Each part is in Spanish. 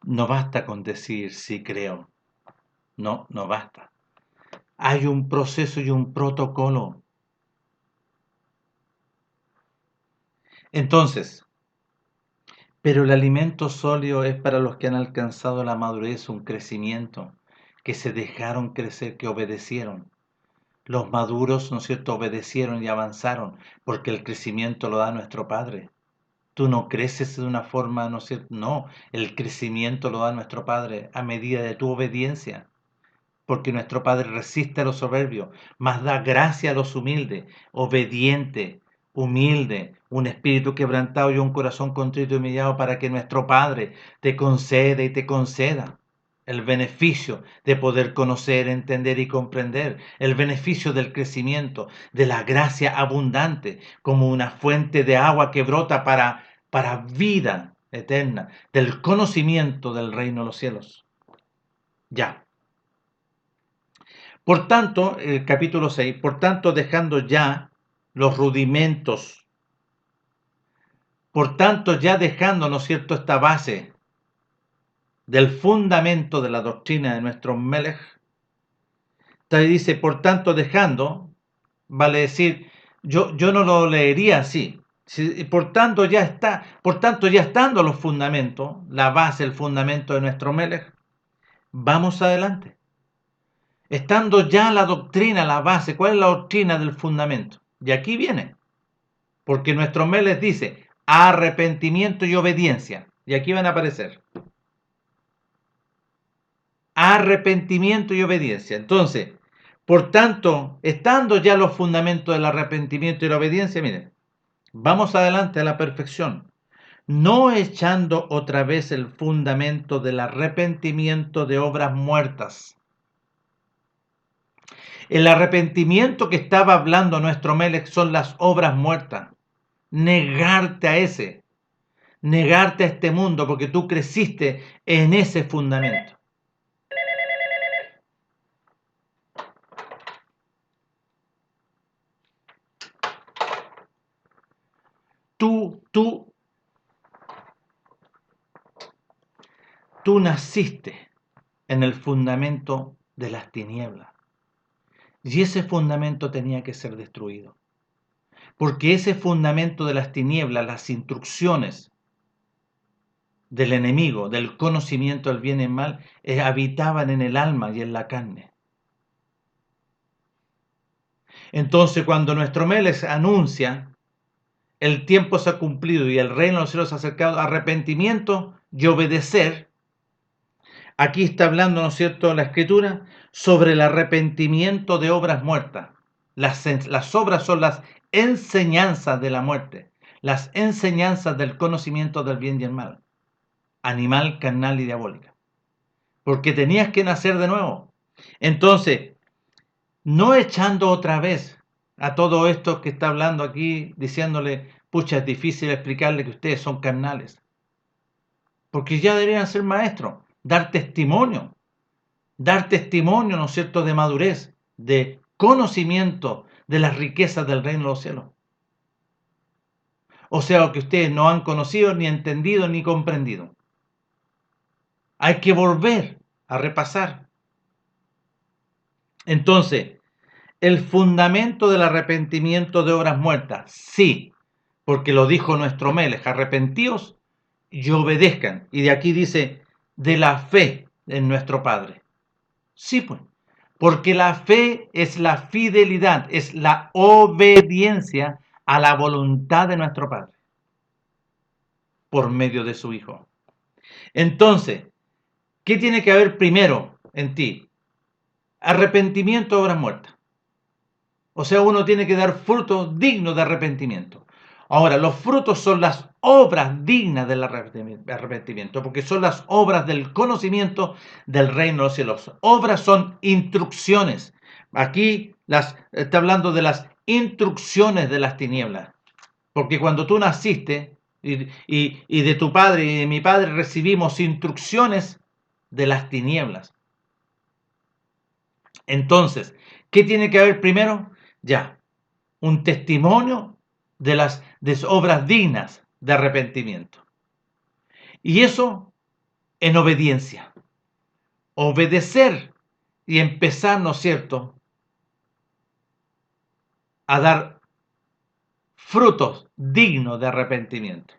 No basta con decir sí creo. No, no basta. Hay un proceso y un protocolo. Entonces, pero el alimento sólido es para los que han alcanzado la madurez, un crecimiento, que se dejaron crecer, que obedecieron. Los maduros, ¿no es cierto?, obedecieron y avanzaron, porque el crecimiento lo da nuestro Padre. Tú no creces de una forma, ¿no es cierto? No, el crecimiento lo da nuestro Padre a medida de tu obediencia, porque nuestro Padre resiste a los soberbios, mas da gracia a los humildes, obediente, humilde, un espíritu quebrantado y un corazón contrito y humillado, para que nuestro Padre te conceda y te conceda el beneficio de poder conocer, entender y comprender, el beneficio del crecimiento, de la gracia abundante, como una fuente de agua que brota para vida eterna, del conocimiento del reino de los cielos. Ya. Por tanto, el capítulo 6, por tanto, dejando ya los rudimentos, por tanto, ya dejando, ¿no es cierto?, esta base del fundamento de la doctrina de nuestro Melech, dice, por tanto, dejando, vale decir, yo no lo leería así. Por tanto, ya estando los fundamentos, la base, el fundamento de nuestro Melech, vamos adelante. Estando ya la doctrina, la base, ¿cuál es la doctrina del fundamento? Y aquí viene, porque nuestro Melech dice arrepentimiento y obediencia. Y aquí van a aparecer arrepentimiento y obediencia. Entonces, por tanto, estando ya los fundamentos del arrepentimiento y la obediencia, miren, vamos adelante a la perfección, no echando otra vez el fundamento del arrepentimiento de obras muertas. El arrepentimiento que estaba hablando nuestro Melech son las obras muertas. Negarte a negarte a este mundo, porque tú creciste en ese fundamento. Tú naciste en el fundamento de las tinieblas. Y ese fundamento tenía que ser destruido. Porque ese fundamento de las tinieblas, las instrucciones del enemigo, del conocimiento del bien y el mal, habitaban en el alma y en la carne. Entonces, cuando nuestro Melech anuncia, el tiempo se ha cumplido y el reino de los cielos se ha acercado, arrepentimiento y obedecer, aquí está hablando, ¿no es cierto?, la Escritura sobre el arrepentimiento de obras muertas. Las obras son las enseñanzas de la muerte, las enseñanzas del conocimiento del bien y el mal, animal, carnal y diabólica. Porque tenías que nacer de nuevo. Entonces, no echando otra vez a todo esto que está hablando aquí, diciéndole, pucha, es difícil explicarle que ustedes son carnales. Porque ya deberían ser maestros, dar testimonio, ¿no es cierto?, de madurez, de conocimiento de las riquezas del reino de los cielos. O sea, que ustedes no han conocido, ni entendido, ni comprendido. Hay que volver a repasar. Entonces, el fundamento del arrepentimiento de obras muertas, sí, porque lo dijo nuestro Melech, arrepentíos y obedezcan. Y de aquí dice, de la fe en nuestro Padre. Sí, pues, porque la fe es la fidelidad, es la obediencia a la voluntad de nuestro Padre por medio de su Hijo. Entonces, ¿qué tiene que haber primero en ti? Arrepentimiento de obras muertas. O sea, uno tiene que dar frutos dignos de arrepentimiento. Ahora, los frutos son las obras dignas del arrepentimiento, porque son las obras del conocimiento del reino de los cielos. Obras son instrucciones. Aquí está hablando de las instrucciones de las tinieblas. Porque cuando tú naciste y de tu padre y de mi padre recibimos instrucciones de las tinieblas. Entonces, ¿qué tiene que haber primero? Ya, un testimonio de las obras dignas de arrepentimiento. Y eso en obediencia. Obedecer y empezar, ¿no es cierto?, a dar frutos dignos de arrepentimiento.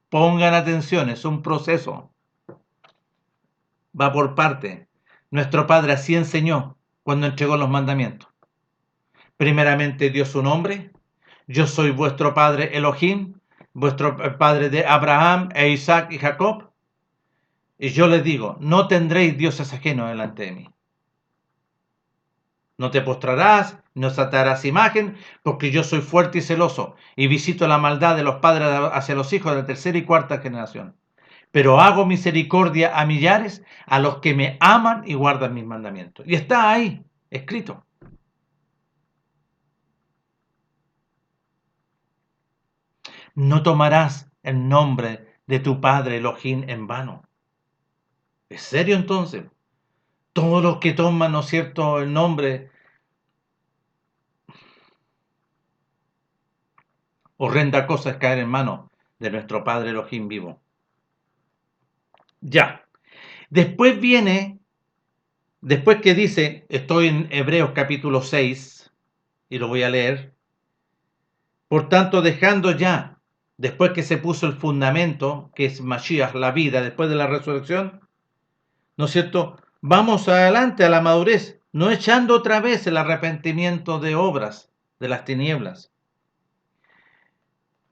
Pongan atención, es un proceso. Va por parte. Nuestro Padre así enseñó cuando entregó los mandamientos. Primeramente dio su nombre. Yo soy vuestro Padre Elohim, vuestro Padre de Abraham e Isaac y Jacob. Y yo les digo, no tendréis dioses ajenos delante de mí. No te postrarás, no atarás imagen, porque yo soy fuerte y celoso, y visito la maldad de los padres hacia los hijos de la tercera y cuarta generación. Pero hago misericordia a millares, a los que me aman y guardan mis mandamientos. Y está ahí, escrito. No tomarás el nombre de tu padre Elohim en vano. ¿Es serio entonces? Todos los que toman, ¿no es cierto?, el nombre, horrenda cosa es caer en manos de nuestro Padre Elohim vivo. Ya. Después después que dice, estoy en Hebreos capítulo 6, y lo voy a leer. Por tanto, dejando ya, después que se puso el fundamento, que es Mashiach, la vida, después de la resurrección, ¿no es cierto?, vamos adelante a la madurez, no echando otra vez el arrepentimiento de obras de las tinieblas,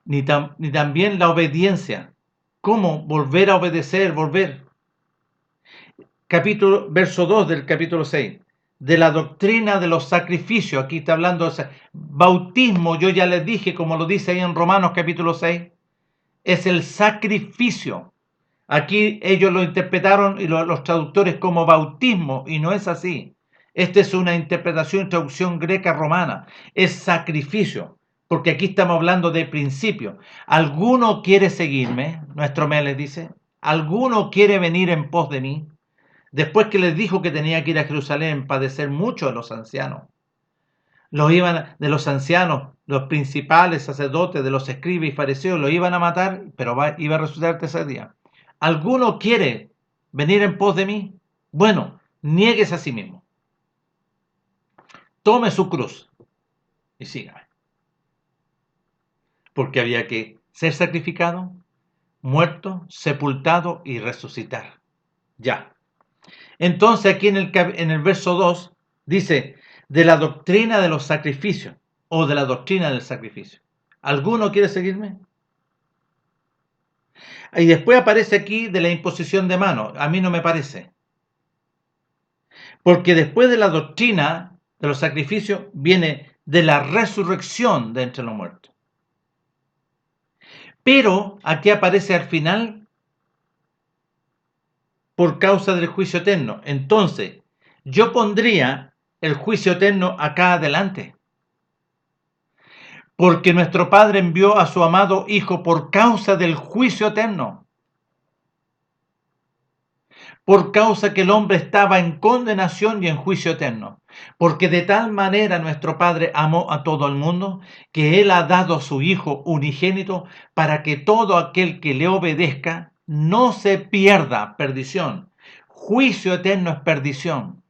ni también la obediencia. ¿Cómo? Volver a obedecer, volver. Verso 2 del capítulo 6. De la doctrina de los sacrificios. Aquí está hablando de bautismo. Yo ya les dije, como lo dice ahí en Romanos capítulo 6, es el sacrificio. Aquí ellos lo interpretaron, y los traductores, como bautismo, y no es así. Esta es una interpretación y traducción greca romana. Es sacrificio, porque aquí estamos hablando de principio. ¿Alguno quiere seguirme? Nuestro mes les dice. ¿Alguno quiere venir en pos de mí? Después que les dijo que tenía que ir a Jerusalén, padecer mucho de los ancianos. De los ancianos, los principales sacerdotes, de los escribas y fariseos, lo iban a matar, pero iba a resucitar el tercer día. ¿Alguno quiere venir en pos de mí? Bueno, niéguese a sí mismo. Tome su cruz y sígame. Porque había que ser sacrificado, muerto, sepultado y resucitar. Ya. Entonces aquí en el verso 2 dice, de la doctrina de los sacrificios, o de la doctrina del sacrificio. ¿Alguno quiere seguirme? Y después aparece aquí de la imposición de manos. A mí no me parece. Porque después de la doctrina de los sacrificios viene de la resurrección de entre los muertos. Pero aquí aparece al final, por causa del juicio eterno. Entonces, yo pondría el juicio eterno acá adelante. Porque nuestro Padre envió a su amado Hijo por causa del juicio eterno. Por causa que el hombre estaba en condenación y en juicio eterno. Porque de tal manera nuestro Padre amó a todo el mundo, que Él ha dado a su Hijo unigénito, para que todo aquel que le obedezca no se pierda, perdición. Juicio eterno es perdición.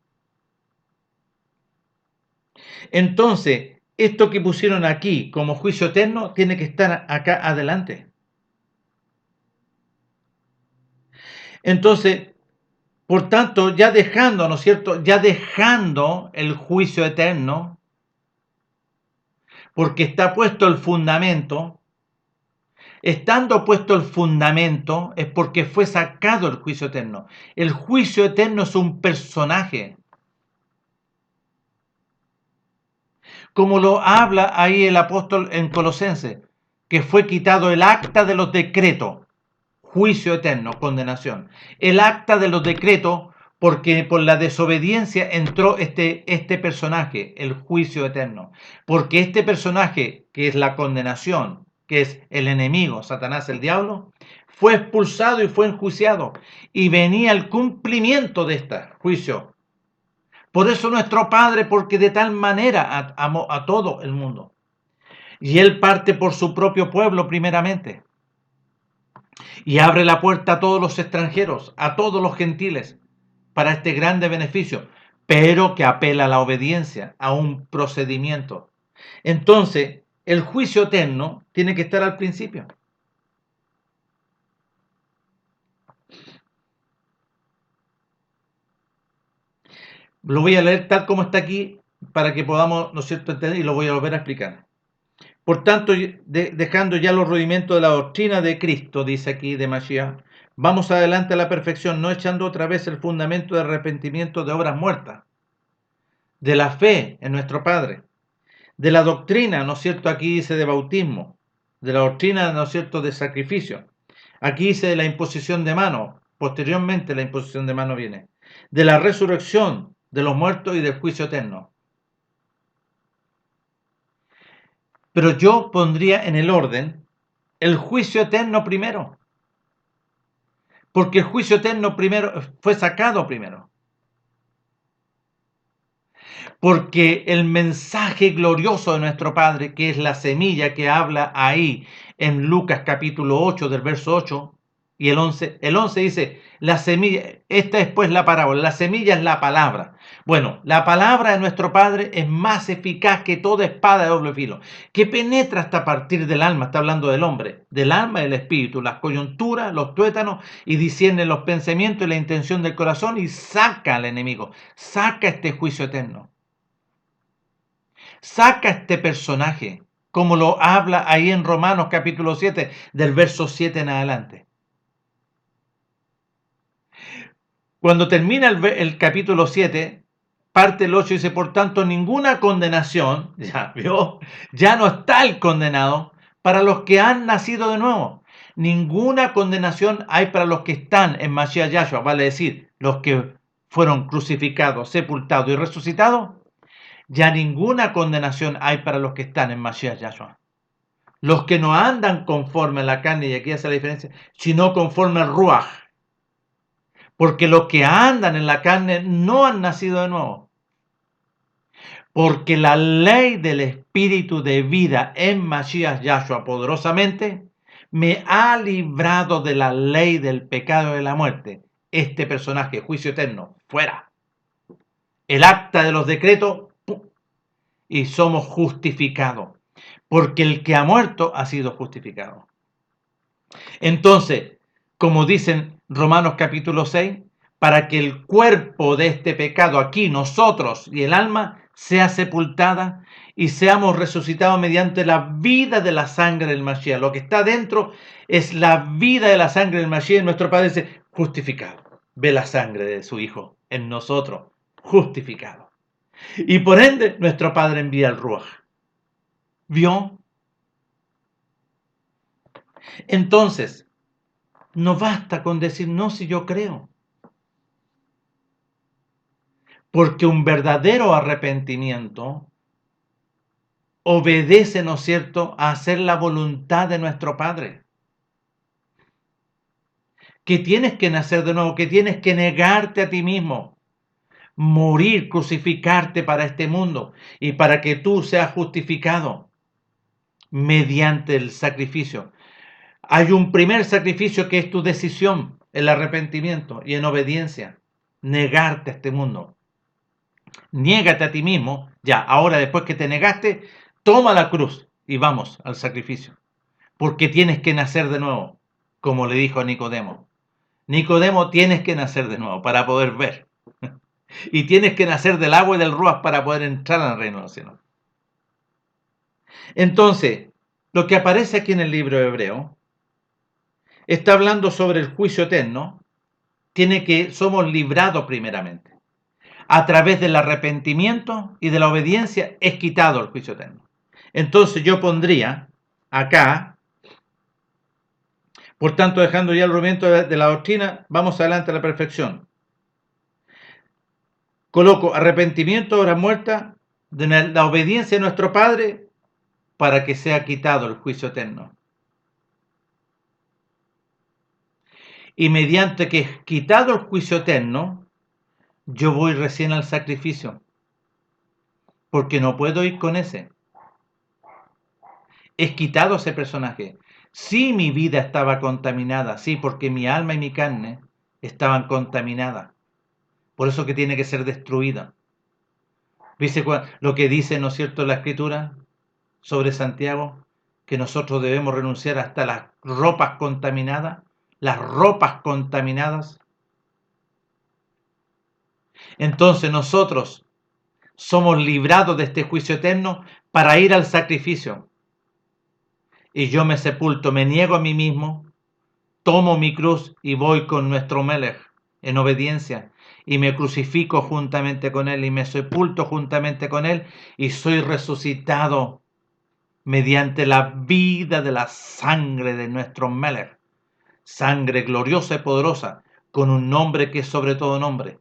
Entonces, esto que pusieron aquí como juicio eterno tiene que estar acá adelante. Entonces, por tanto, ya dejando, ¿no es cierto?, ya dejando el juicio eterno, porque está puesto el fundamento, estando puesto el fundamento es porque fue sacado el juicio eterno. El juicio eterno es un personaje, como lo habla ahí el apóstol en Colosenses, que fue quitado el acta de los decretos, juicio eterno, condenación. El acta de los decretos, porque por la desobediencia entró este personaje, el juicio eterno. Porque este personaje, que es la condenación, que es el enemigo, Satanás, el diablo, fue expulsado y fue enjuiciado. Y venía el cumplimiento de este juicio. Por eso nuestro Padre, porque de tal manera amó a todo el mundo. Y Él parte por su propio pueblo primeramente. y abre la puerta a todos los extranjeros, a todos los gentiles, para este grande beneficio, pero que apela a la obediencia, a un procedimiento. Entonces, el juicio eterno tiene que estar al principio. Lo voy a leer tal como está aquí para que podamos, ¿no es cierto?, entender, y lo voy a volver a explicar. Por tanto, dejando ya los rudimentos de la doctrina de Cristo, dice aquí de Mashiach, vamos adelante a la perfección, no echando otra vez el fundamento de arrepentimiento de obras muertas, de la fe en nuestro Padre, de la doctrina, ¿no es cierto?, aquí dice de bautismo, de la doctrina, ¿no es cierto?, de sacrificio. Aquí dice de la imposición de mano, posteriormente la imposición de mano viene, de la resurrección de los muertos y del juicio eterno. Pero yo pondría en el orden el juicio eterno primero, porque el juicio eterno primero fue sacado primero. Porque el mensaje glorioso de nuestro Padre, que es la semilla que habla ahí en Lucas capítulo 8 del verso 8 y el 11 dice, la semilla, esta es pues la parábola, la semilla es la palabra. Bueno, la palabra de nuestro Padre es más eficaz que toda espada de doble filo, que penetra hasta partir del alma, está hablando del hombre, del alma y del espíritu, las coyunturas, los tuétanos, y discierne los pensamientos y la intención del corazón y saca al enemigo, saca este juicio eterno. Saca este personaje, como lo habla ahí en Romanos capítulo 7, del verso 7 en adelante. Cuando termina el capítulo 7, parte el 8 y dice, por tanto, ninguna condenación, ya vio, ya no está el condenado para los que han nacido de nuevo. Ninguna condenación hay para los que están en Mashiach Yahshua, vale decir, los que fueron crucificados, sepultados y resucitados. Ya ninguna condenación hay para los que están en Mashiach Yahshua. Los que no andan conforme a la carne, y aquí hace la diferencia, sino conforme al Ruach. Porque los que andan en la carne no han nacido de nuevo. Porque la ley del espíritu de vida en Mashiach Yahshua poderosamente me ha librado de la ley del pecado y de la muerte. Este personaje, juicio eterno, fuera. El acta de los decretos, ¡pum!, y somos justificados. Porque el que ha muerto ha sido justificado. Entonces, como dicen Romanos capítulo 6, para que el cuerpo de este pecado aquí, nosotros y el alma, sea sepultada y seamos resucitados mediante la vida de la sangre del Mashiach. Lo que está dentro es la vida de la sangre del Mashiach. Nuestro Padre dice, justificado. Ve la sangre de su Hijo en nosotros, justificado. Y por ende, nuestro Padre envía el Ruach. ¿Vio? Entonces, no basta con decir, no, si yo creo. Porque un verdadero arrepentimiento obedece, ¿no es cierto?, a hacer la voluntad de nuestro Padre. Que tienes que nacer de nuevo, que tienes que negarte a ti mismo, morir, crucificarte para este mundo y para que tú seas justificado mediante el sacrificio. Hay un primer sacrificio que es tu decisión, el arrepentimiento y en obediencia, negarte a este mundo. Niégate a ti mismo, ya, ahora después que te negaste, toma la cruz y vamos al sacrificio. Porque tienes que nacer de nuevo, como le dijo a Nicodemo. Nicodemo, tienes que nacer de nuevo para poder ver. Y tienes que nacer del agua y del ruach para poder entrar al reino de los cielos. Entonces, lo que aparece aquí en el libro de Hebreo está hablando sobre el juicio eterno. Tiene que somos librados primeramente. A través del arrepentimiento y de la obediencia es quitado el juicio eterno. Entonces yo pondría acá, por tanto, dejando ya el rudimento de la doctrina, vamos adelante a la perfección. Coloco arrepentimiento, obra muerta, de la obediencia de nuestro Padre para que sea quitado el juicio eterno. Y mediante que es quitado el juicio eterno, yo voy recién al sacrificio, porque no puedo ir con ese. Es quitado ese personaje. Sí, mi vida estaba contaminada, sí, porque mi alma y mi carne estaban contaminadas. Por eso que tiene que ser destruida. ¿Viste lo que dice, ¿no es cierto?, la Escritura sobre Santiago? Que nosotros debemos renunciar hasta las ropas contaminadas. Las ropas contaminadas. Entonces nosotros somos librados de este juicio eterno para ir al sacrificio. Y yo me sepulto, me niego a mí mismo, tomo mi cruz y voy con nuestro Melech en obediencia. Y me crucifico juntamente con él y me sepulto juntamente con él y soy resucitado mediante la vida de la sangre de nuestro Melech. Sangre gloriosa y poderosa, con un nombre que es sobre todo nombre.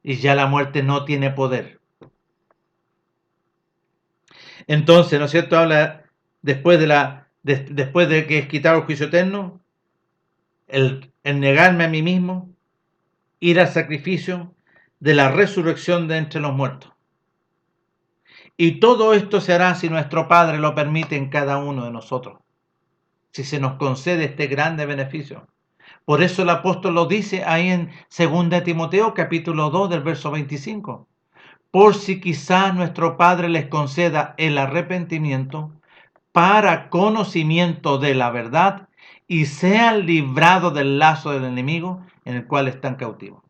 Y ya la muerte no tiene poder. Entonces, ¿no es cierto? Habla después después de que es quitado el juicio eterno, el negarme a mí mismo, ir al sacrificio de la resurrección de entre los muertos. Y todo esto se hará si nuestro Padre lo permite en cada uno de nosotros, si se nos concede este grande beneficio. Por eso el apóstol lo dice ahí en 2 Timoteo capítulo 2 del verso 25. Por si quizás nuestro Padre les conceda el arrepentimiento para conocimiento de la verdad y sean librados del lazo del enemigo en el cual están cautivos.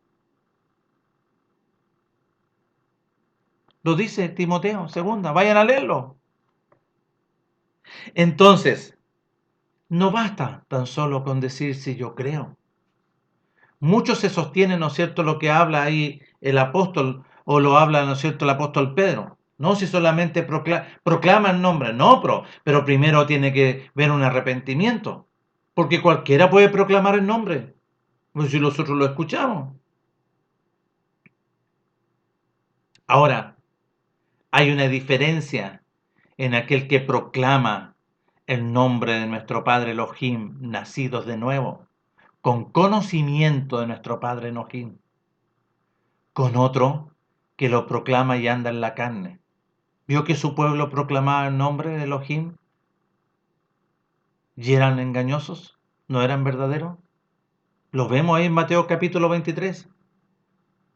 Lo dice Timoteo, segunda, vayan a leerlo. Entonces, no basta tan solo con decir si yo creo. Muchos se sostienen, ¿no es cierto?, lo que habla ahí el apóstol, o lo habla, ¿no es cierto?, el apóstol Pedro. No, si solamente proclama el nombre, no, pero primero tiene que ver un arrepentimiento, porque cualquiera puede proclamar el nombre, pues si nosotros lo escuchamos. Ahora, hay una diferencia en aquel que proclama el nombre de nuestro Padre Elohim, nacidos de nuevo, con conocimiento de nuestro Padre Elohim, con otro que lo proclama y anda en la carne. ¿Vio que su pueblo proclamaba el nombre de Elohim y eran engañosos? ¿No eran verdaderos? Lo vemos ahí en Mateo capítulo 23.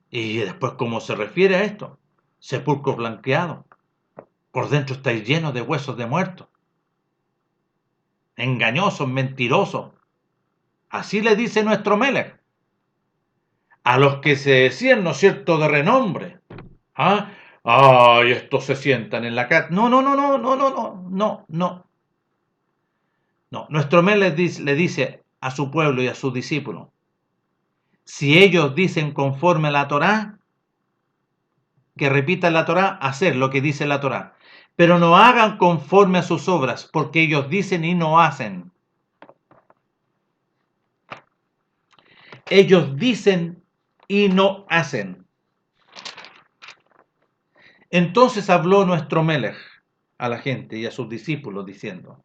Y después, ¿cómo se refiere a esto? Sepulcros blanqueados. Por dentro estáis llenos de huesos de muertos. Engañosos, mentirosos. Así le dice nuestro Melech a los que se decían, ¿no es cierto?, de renombre. ¿Ah? ¡Ay, estos se sientan en la casa! No, no, no, no, no, no, no, no, no. No, nuestro Melech le dice a su pueblo y a sus discípulos, si ellos dicen conforme a la Torá, que repitan la Torá, hacer lo que dice la Torá. Pero no hagan conforme a sus obras, porque ellos dicen y no hacen. Ellos dicen y no hacen. Entonces habló nuestro Melech a la gente y a sus discípulos diciendo,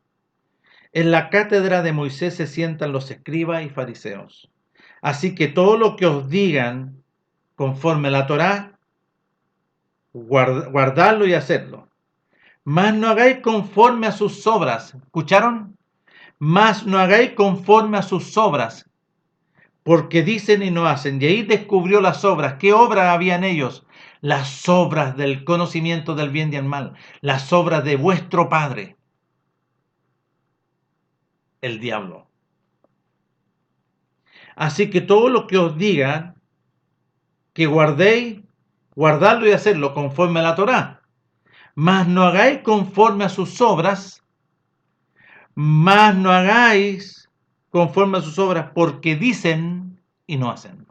en la cátedra de Moisés se sientan los escribas y fariseos. Así que todo lo que os digan conforme a la Torá, guardadlo y hacedlo. Mas no hagáis conforme a sus obras. ¿Escucharon? Mas no hagáis conforme a sus obras, porque dicen y no hacen. Y ahí descubrió las obras. ¿Qué obras habían ellos? Las obras del conocimiento del bien y del mal. Las obras de vuestro padre, el diablo. Así que todo lo que os digan, que guardéis, guardadlo y hacerlo conforme a la Torá. Mas no hagáis conforme a sus obras, mas no hagáis conforme a sus obras, porque dicen y no hacen.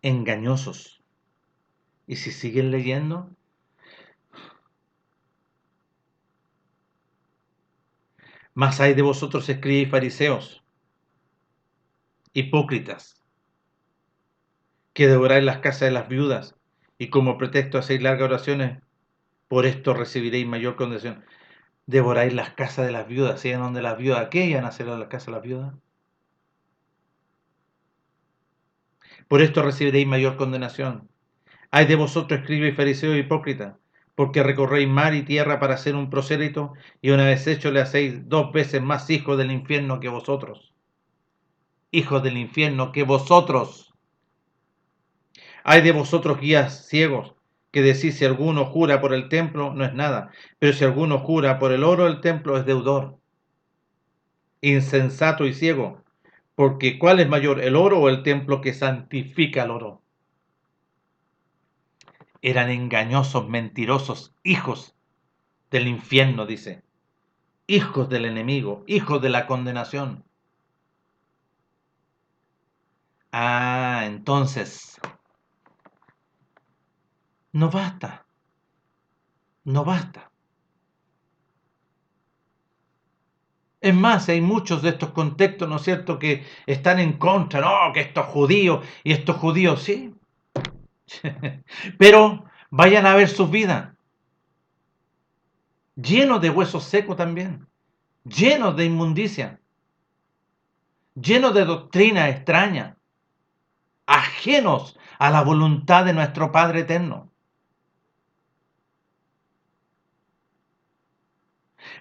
Engañosos. Y si siguen leyendo, más hay de vosotros escribas y fariseos, hipócritas, que devoráis las casas de las viudas y como pretexto hacéis largas oraciones, por esto recibiréis mayor condenación. Devoráis las casas de las viudas, ¿sí? ¿Donde las viudas? ¿Qué iban a hacer a las casas de las viudas? Por esto recibiréis mayor condenación. Ay de vosotros, escribas y fariseos hipócritas, porque recorréis mar y tierra para hacer un prosélito, y una vez hecho le hacéis 2 veces más hijos del infierno que vosotros. Hijos del infierno que vosotros. Ay de vosotros, guías ciegos, que decís: si alguno jura por el templo, no es nada, pero si alguno jura por el oro del templo, es deudor. Insensato y ciego, porque ¿cuál es mayor, el oro o el templo que santifica el oro? Eran engañosos, mentirosos, hijos del infierno, dice. Hijos del enemigo, hijos de la condenación. Entonces, no basta, no basta. Es más, hay muchos de estos contextos, ¿no es cierto?, que están en contra, no, que estos judíos y estos judíos, sí. Pero vayan a ver sus vidas, llenos de huesos secos también, llenos de inmundicia, llenos de doctrina extraña, ajenos a la voluntad de nuestro Padre eterno.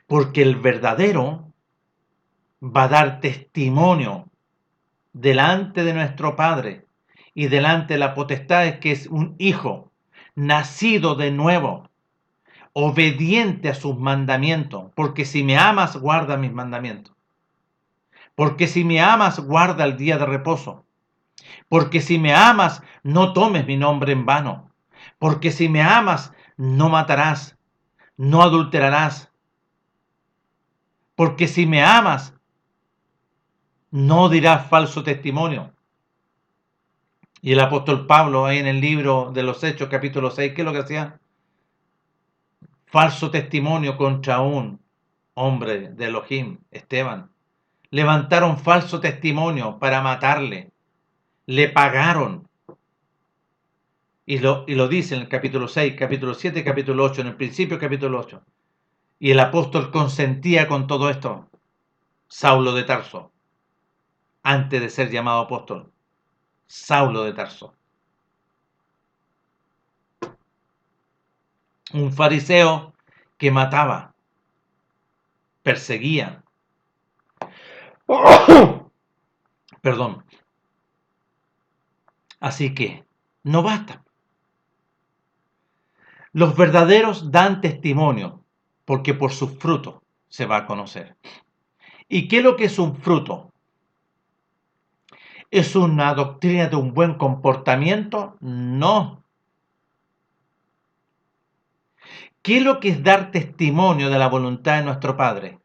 Porque el verdadero va a dar testimonio delante de nuestro Padre y delante de la potestad, que es un hijo nacido de nuevo, obediente a sus mandamientos. Porque si me amas, guarda mis mandamientos. Porque si me amas, guarda el día de reposo. Porque si me amas, no tomes mi nombre en vano. Porque si me amas, no matarás, no adulterarás. Porque si me amas, no dirás falso testimonio. Y el apóstol Pablo, ahí en el libro de los Hechos, capítulo 6, ¿qué es lo que hacía? Falso testimonio contra un hombre de Elohim, Esteban. Levantaron falso testimonio para matarle. Le pagaron. Y lo dice en el capítulo 6, capítulo 7, capítulo 8, en el principio capítulo 8. Y el apóstol consentía con todo esto. Saulo de Tarso, antes de ser llamado apóstol. Saulo de Tarso. Un fariseo que mataba, perseguía. Perdón. Así que no basta. Los verdaderos dan testimonio, porque por sus frutos se va a conocer. ¿Y qué es lo que es un fruto? ¿Es una doctrina de un buen comportamiento? No. ¿Qué es lo que es dar testimonio de la voluntad de nuestro Padre?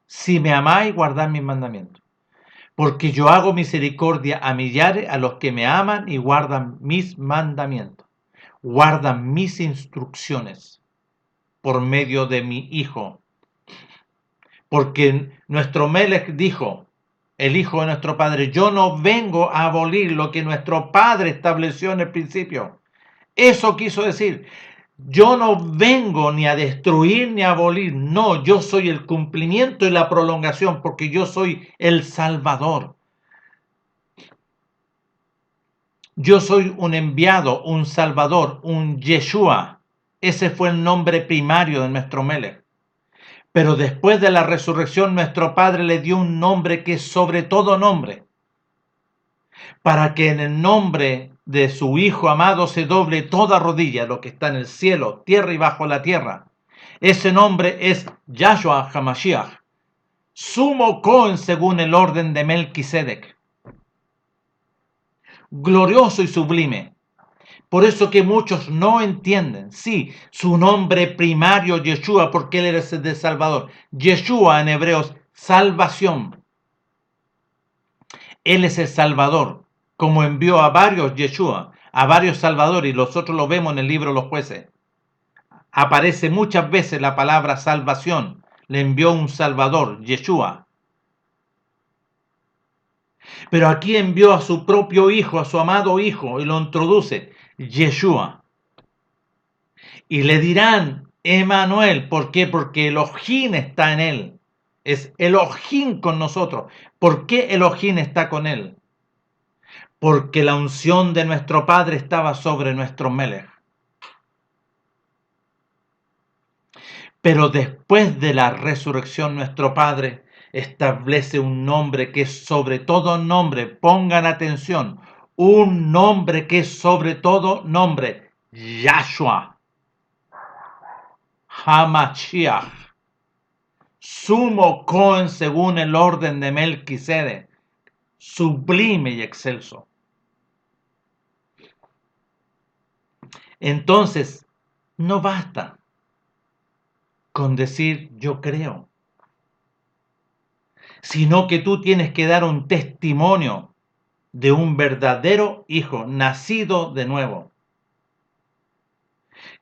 Si me amáis, guardad mis mandamientos. Porque yo hago misericordia a millares, a los que me aman y guardan mis mandamientos. Guardan mis instrucciones por medio de mi Hijo. Porque nuestro Melech dijo, el Hijo de nuestro Padre: yo no vengo a abolir lo que nuestro Padre estableció en el principio. Eso quiso decir, yo no vengo ni a destruir ni a abolir, no, yo soy el cumplimiento y la prolongación, porque yo soy el Salvador. Yo soy un enviado, un Salvador, un Yeshua. Ese fue el nombre primario de nuestro Melech. Pero después de la resurrección, nuestro Padre le dio un nombre que es sobre todo nombre, para que en el nombre de su Hijo amado se doble toda rodilla, lo que está en el cielo, tierra y bajo la tierra. Ese nombre es Yahshua HaMashiach, sumo Cohen según el orden de Melquisedec. Glorioso y sublime. Por eso que muchos no entienden. Sí, su nombre primario Yeshua, porque él es el de Salvador. Yeshua en hebreos, salvación. Él es el Salvador, como envió a varios Yeshua, a varios Salvadores, y nosotros lo vemos en el libro de los Jueces. Aparece muchas veces la palabra salvación. Le envió un Salvador, Yeshua. Pero aquí envió a su propio Hijo, a su amado Hijo, y lo introduce, Yeshua. Y le dirán Emanuel. ¿Por qué? Porque Elohim está en él. Es Elohim con nosotros. ¿Por qué Elohim está con él? porque la unción de nuestro Padre estaba sobre nuestro Melech. Pero después de la resurrección, nuestro Padre establece un nombre que es sobre todo nombre. Pongan atención, un nombre que es sobre todo nombre. Yahshua, Hamashiach, sumo Cohen según el orden de Melquisedec, sublime y excelso. Entonces, no basta con decir yo creo, sino que tú tienes que dar un testimonio de un verdadero hijo nacido de nuevo,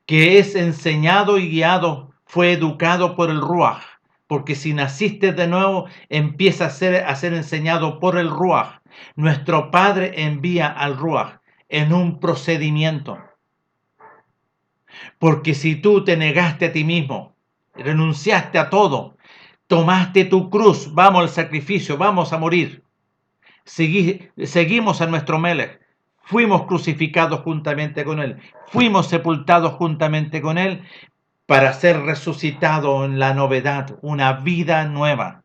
que es enseñado y guiado, fue educado por el Ruach, porque si naciste de nuevo, empieza a ser enseñado por el Ruach. Nuestro Padre envía al Ruach en un procedimiento, porque si tú te negaste a ti mismo, renunciaste a todo, tomaste tu cruz, vamos al sacrificio, vamos a morir, seguimos a nuestro Melech, fuimos crucificados juntamente con él, fuimos sepultados juntamente con él para ser resucitados en la novedad, una vida nueva,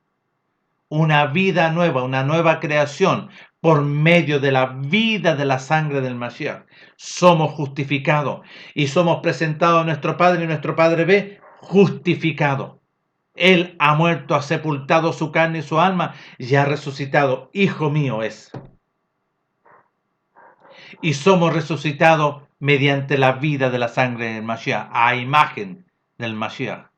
una nueva creación por medio de la vida de la sangre del Mashiach. Somos justificados y somos presentados a nuestro Padre y nuestro Padre ve justificado. Él ha muerto, ha sepultado su carne y su alma y ha resucitado. Hijo mío es. Y somos resucitados mediante la vida de la sangre del Mashiach, a imagen del Mashiach.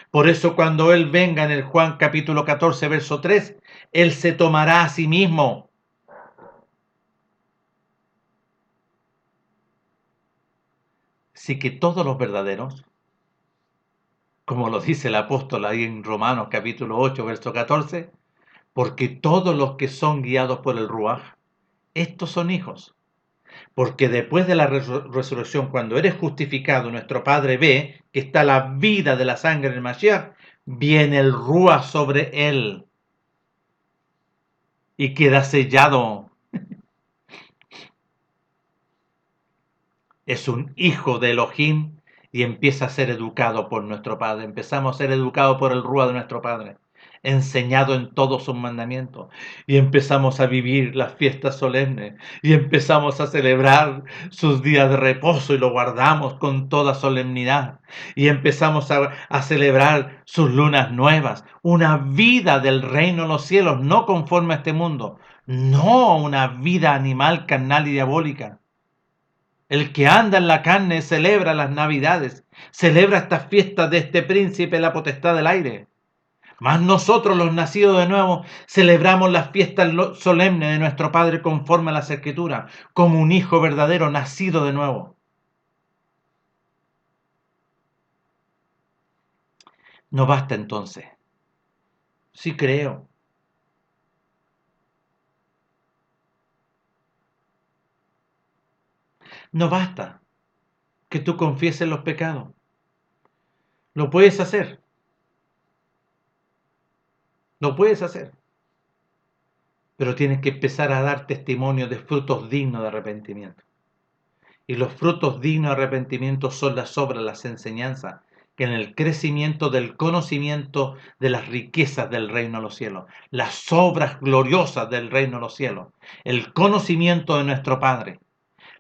Por eso cuando Él venga en el Juan capítulo 14, verso 3, Él se tomará a sí mismo. Así que todos los verdaderos, como lo dice el apóstol ahí en Romanos capítulo 8, verso 14, porque todos los que son guiados por el Ruach, estos son hijos. Porque después de la resurrección, cuando eres justificado, nuestro Padre ve que está la vida de la sangre del Mashiach, viene el Ruach sobre él y queda sellado. Es un hijo de Elohim y empieza a ser educado por nuestro Padre. Empezamos a ser educados por el Ruach de nuestro Padre, enseñado en todos sus mandamientos, y empezamos a vivir las fiestas solemnes y empezamos a celebrar sus días de reposo y lo guardamos con toda solemnidad y empezamos a celebrar sus lunas nuevas, una vida del reino de los cielos, no conforme a este mundo, no una vida animal, carnal y diabólica. El que anda en la carne celebra las navidades, celebra estas fiestas de este príncipe, la potestad del aire. Mas nosotros, los nacidos de nuevo, celebramos las fiestas solemnes de nuestro Padre conforme a las Escrituras, como un hijo verdadero nacido de nuevo. No basta entonces. Sí creo. No basta que tú confieses los pecados. Lo puedes hacer. Lo puedes hacer. Pero tienes que empezar a dar testimonio de frutos dignos de arrepentimiento. Y los frutos dignos de arrepentimiento son las obras, las enseñanzas, que en el crecimiento del conocimiento de las riquezas del reino de los cielos, las obras gloriosas del reino de los cielos, el conocimiento de nuestro Padre,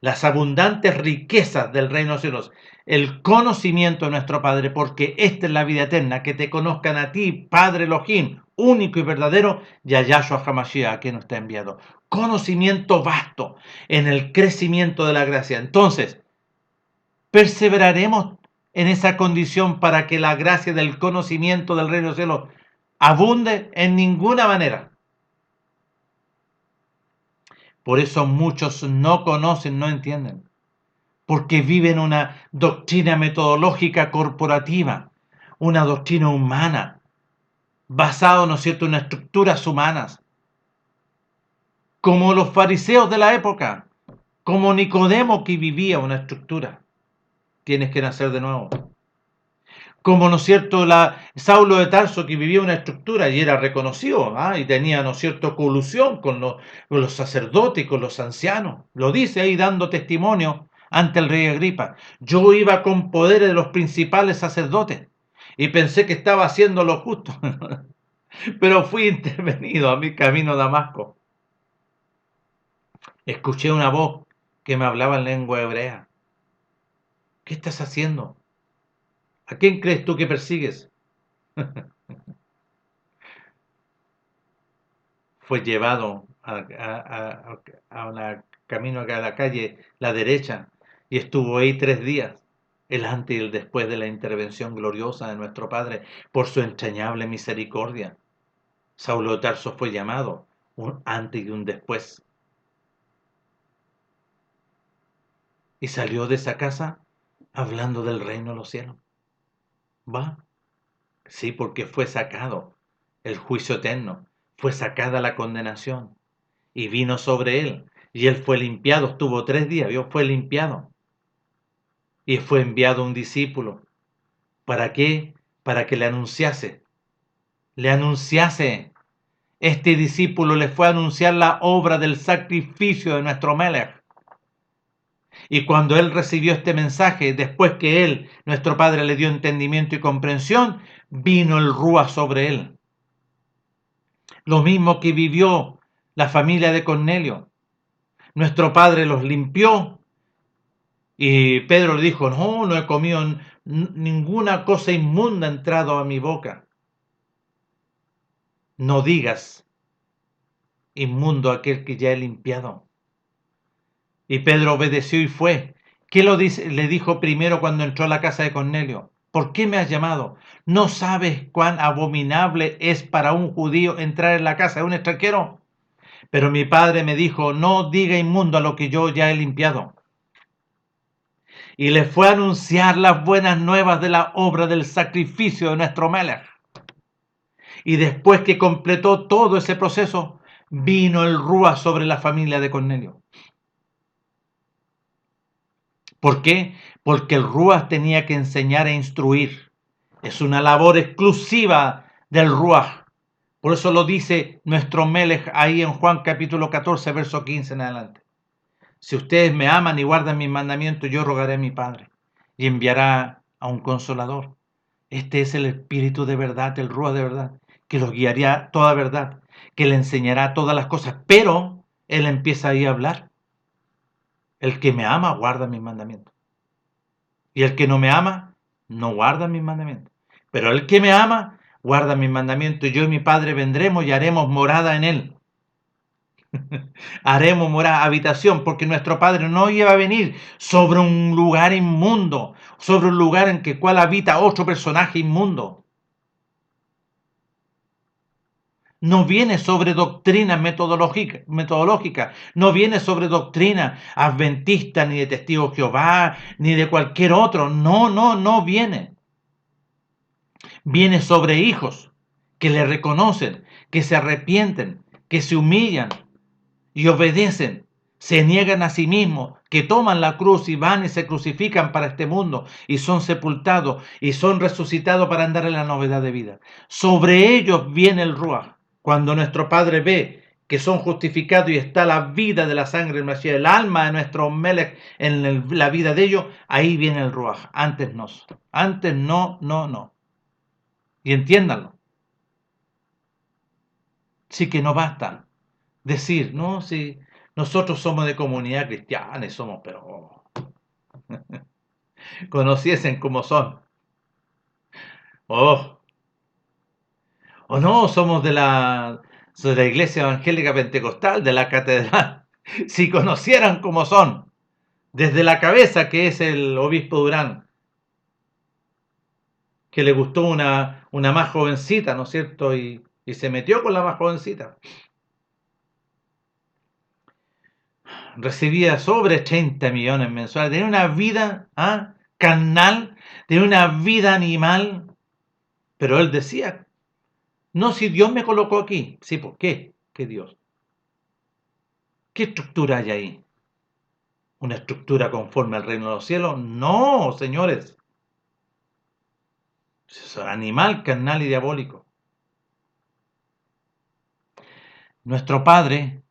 las abundantes riquezas del reino de los cielos, el conocimiento de nuestro Padre, porque esta es la vida eterna, que te conozcan a ti, Padre Elohim, único y verdadero, y a Yahshua HaMashiach, a quien nos está enviado. Conocimiento vasto en el crecimiento de la gracia. Entonces, perseveraremos en esa condición para que la gracia del conocimiento del reino de los cielos abunde en ninguna manera. Por eso muchos no conocen, no entienden, porque viven una doctrina metodológica corporativa, una doctrina humana, basada, ¿no es cierto?, en estructuras humanas, como los fariseos de la época, como Nicodemo que vivía una estructura. Tienes que nacer de nuevo. Como, ¿no es cierto?, Saulo de Tarso, que vivía una estructura y era reconocido, y tenía, ¿no es cierto?, colusión con los sacerdotes y con los ancianos. Lo dice ahí dando testimonio ante el rey Agripa. Yo iba con poderes de los principales sacerdotes y pensé que estaba haciendo lo justo, pero fui intervenido a mi camino a Damasco. Escuché una voz que me hablaba en lengua hebrea. ¿Qué estás haciendo? ¿A quién crees tú que persigues? Fue llevado a un camino a la calle, la derecha, y estuvo ahí 3 días, el antes y el después de la intervención gloriosa de nuestro Padre, por su entrañable misericordia. Saulo de Tarso fue llamado un antes y un después. Y salió de esa casa hablando del reino de los cielos. ¿Va? Sí, porque fue sacado el juicio eterno, fue sacada la condenación y vino sobre él. Y él fue limpiado, estuvo 3 días, ¿vio? Fue limpiado. Y fue enviado un discípulo. ¿Para qué? Para que le anunciase. Le anunciase. Este discípulo le fue a anunciar la obra del sacrificio de nuestro Melech. Y cuando él recibió este mensaje, después que él, nuestro Padre, le dio entendimiento y comprensión, vino el Rúa sobre él. Lo mismo que vivió la familia de Cornelio. Nuestro Padre los limpió y Pedro le dijo, no, no he comido ninguna cosa inmunda ha entrado a mi boca. No digas inmundo aquel que ya he limpiado. Y Pedro obedeció y fue. ¿Qué le dijo primero cuando entró a la casa de Cornelio? ¿Por qué me has llamado? ¿No sabes cuán abominable es para un judío entrar en la casa de un extranjero? Pero mi padre me dijo, no diga inmundo a lo que yo ya he limpiado. Y le fue a anunciar las buenas nuevas de la obra del sacrificio de nuestro Melech. Y después que completó todo ese proceso, vino el Rúa sobre la familia de Cornelio. ¿Por qué? Porque el Ruach tenía que enseñar e instruir. Es una labor exclusiva del Ruach. Por eso lo dice nuestro Melech ahí en Juan capítulo 14, verso 15 en adelante. Si ustedes me aman y guardan mis mandamientos, yo rogaré a mi Padre y enviará a un consolador. Este es el Espíritu de verdad, el Ruach de verdad, que los guiaría a toda verdad, que le enseñará todas las cosas. Pero él empieza ahí a hablar. El que me ama guarda mis mandamientos. Y el que no me ama, no guarda mis mandamientos. Pero el que me ama, guarda mis mandamientos. Y yo y mi Padre vendremos y haremos morada en él. Haremos morada, habitación, porque nuestro Padre no iba a venir sobre un lugar inmundo, sobre un lugar en el cual habita otro personaje inmundo. No viene sobre doctrina metodológica, no viene sobre doctrina adventista, ni de testigos de Jehová, ni de cualquier otro. No viene. Viene sobre hijos que le reconocen, que se arrepienten, que se humillan y obedecen, se niegan a sí mismos, que toman la cruz y van y se crucifican para este mundo y son sepultados y son resucitados para andar en la novedad de vida. Sobre ellos viene el Ruach. Cuando nuestro Padre ve que son justificados y está la vida de la sangre del Mesías, el alma de nuestro Melech en la vida de ellos, ahí viene el Ruach. Antes no. Antes no. Y entiéndanlo. Sí que no basta decir, no, si nosotros somos de comunidad cristiana y somos, pero conociesen cómo son. Oh, o no, somos de la iglesia evangélica pentecostal, de la catedral. Si conocieran cómo son, desde la cabeza que es el obispo Durán, que le gustó una más jovencita, ¿no es cierto? Y se metió con la más jovencita. Recibía sobre 30 millones mensuales, tenía una vida carnal, tenía una vida animal, pero él decía, no, si Dios me colocó aquí, sí, ¿por qué? ¿Qué Dios? ¿Qué estructura hay ahí? ¿Una estructura conforme al reino de los cielos? No, señores. Es un animal carnal y diabólico. Nuestro Padre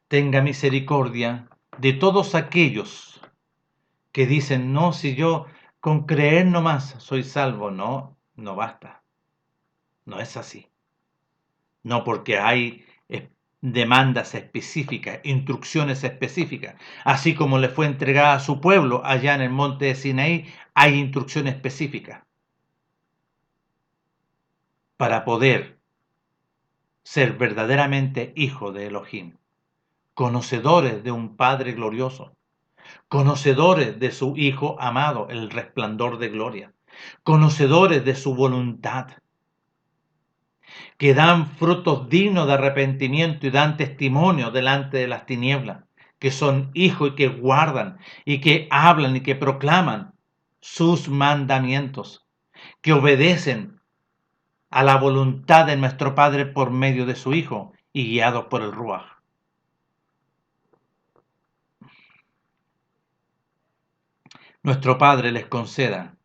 tenga misericordia de todos aquellos que dicen, no, si yo con creer nomás soy salvo. No, no basta. No es así. No, porque hay demandas específicas, instrucciones específicas. Así como le fue entregada a su pueblo allá en el monte de Sinaí, hay instrucciones específicas para poder ser verdaderamente hijo de Elohim, conocedores de un Padre glorioso, conocedores de su Hijo amado, el resplandor de gloria, conocedores de su voluntad, que dan frutos dignos de arrepentimiento y dan testimonio delante de las tinieblas, que son hijos y que guardan y que hablan y que proclaman sus mandamientos, que obedecen a la voluntad de nuestro Padre por medio de su Hijo y guiados por el Ruaj. Nuestro Padre les conceda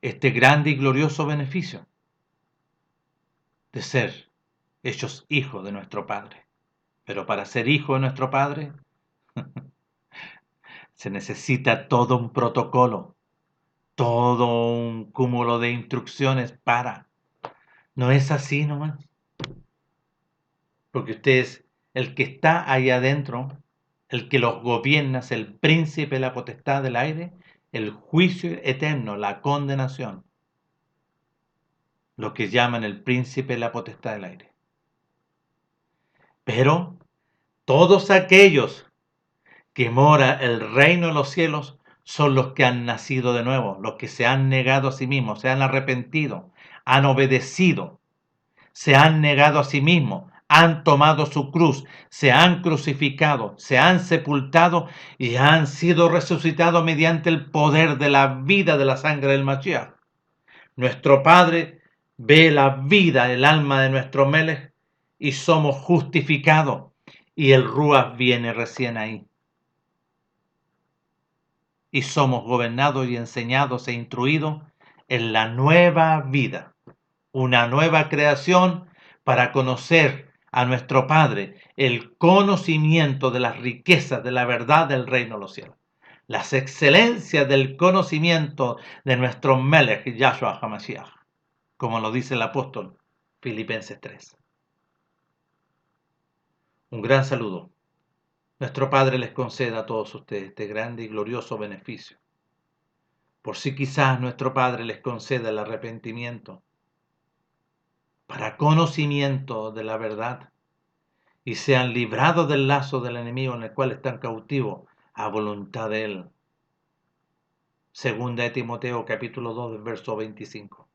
este grande y glorioso beneficio de ser hechos hijos de nuestro Padre. Pero para ser hijo de nuestro Padre se necesita todo un protocolo, todo un cúmulo de instrucciones para. No es así nomás. Porque usted es el que está ahí adentro, el que los gobierna, es el príncipe de la potestad del aire, el juicio eterno, la condenación, lo que llaman el príncipe de la potestad del aire. Pero todos aquellos que mora el reino de los cielos son los que han nacido de nuevo, los que se han negado a sí mismos, se han arrepentido, han obedecido, se han negado a sí mismos, han tomado su cruz, se han crucificado, se han sepultado y han sido resucitados mediante el poder de la vida de la sangre del Mashiach. Nuestro Padre ve la vida, el alma de nuestro Melech y somos justificados y el Ruach viene recién ahí. Y somos gobernados y enseñados e instruidos en la nueva vida, una nueva creación para conocer a nuestro Padre, el conocimiento de las riquezas de la verdad del reino de los cielos, las excelencias del conocimiento de nuestro Melech Yahshua HaMashiach, como lo dice el apóstol Filipenses 3. Un gran saludo. Nuestro Padre les conceda a todos ustedes este grande y glorioso beneficio. Por si quizás nuestro Padre les conceda el arrepentimiento para conocimiento de la verdad y sean librados del lazo del enemigo en el cual están cautivos a voluntad de Él. Segunda de Timoteo capítulo 2 verso 25.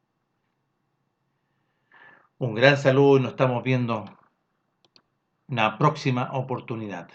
Un gran saludo y nos estamos viendo en una próxima oportunidad.